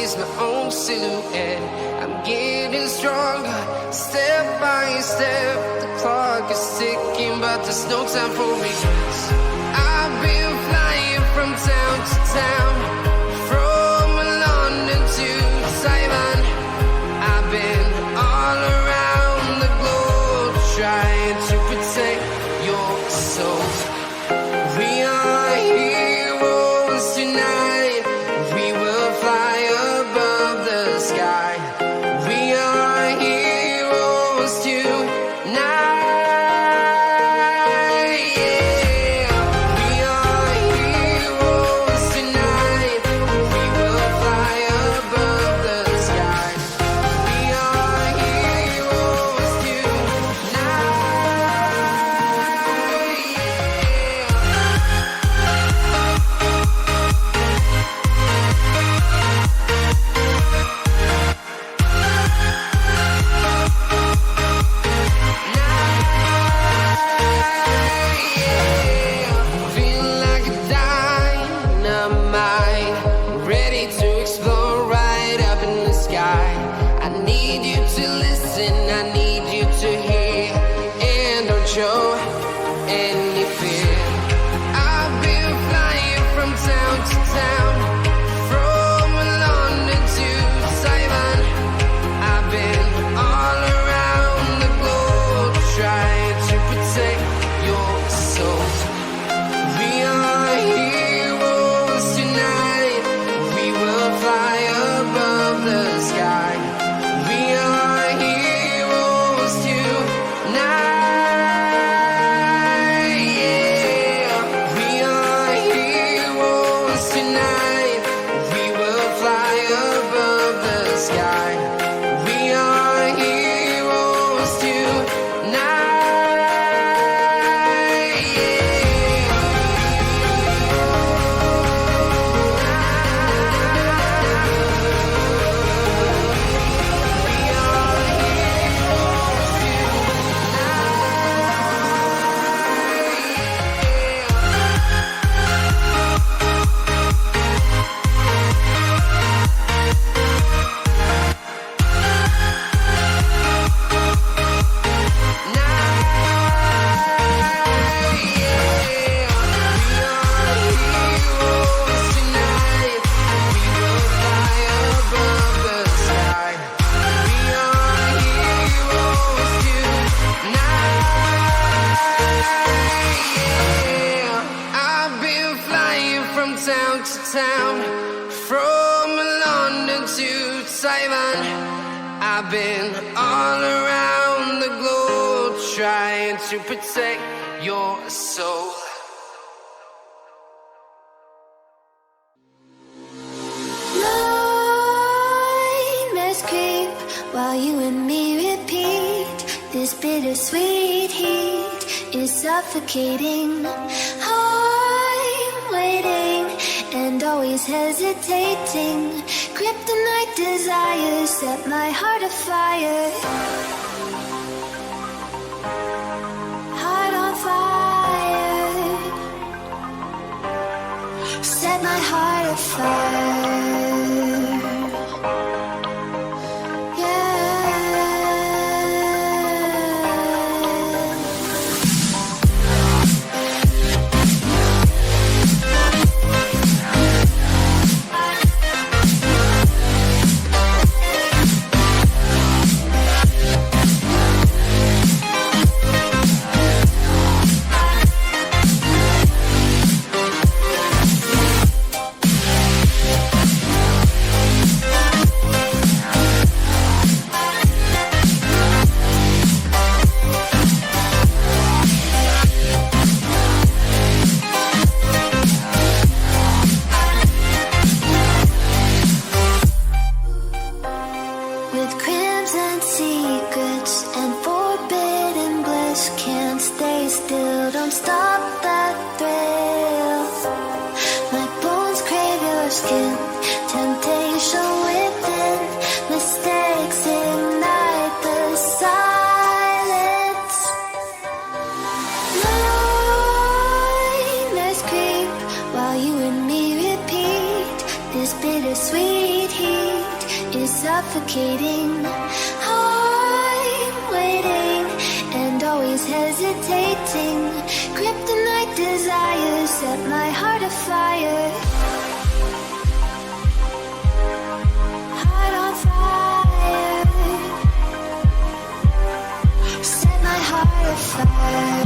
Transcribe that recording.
chase my own silhouette. I'm getting stronger, step by step. The clock is ticking, but there's no time for regrets. I've been flying from town to town, from London to Taiwan. I've been all around the globe, trying to protect your soul. We are heroes tonight. We will fly above the sky. We are heroes tonight. Yeah. We are heroes tonight. We will fly above the sky. We are heroes tonight. Feel like a dynamite, ready to explode right up in the sky. I need you to listen, I need you to hear, and don't show any fear. I've been flying from town to town, from London to Taiwan. I've been all around the globe, trying to protect your soul. We are heroes tonight. We will fly above the sky. We are heroes tonight. Yeah. We are heroes tonight. We will fly above the sky. We are heroes town to town, from London to Taiwan. I've been all around the globe, trying to protect your soul. Nightmares creep while you and me repeat. This bittersweet heat is suffocating. I'm waiting and always hesitating. Kryptonite desires set my heart afire. Heart on fire. Set my heart afire. suffocating. I'm waiting and always hesitating. Kryptonite desires set my heart afire. Heart on fire. Set my heart afire.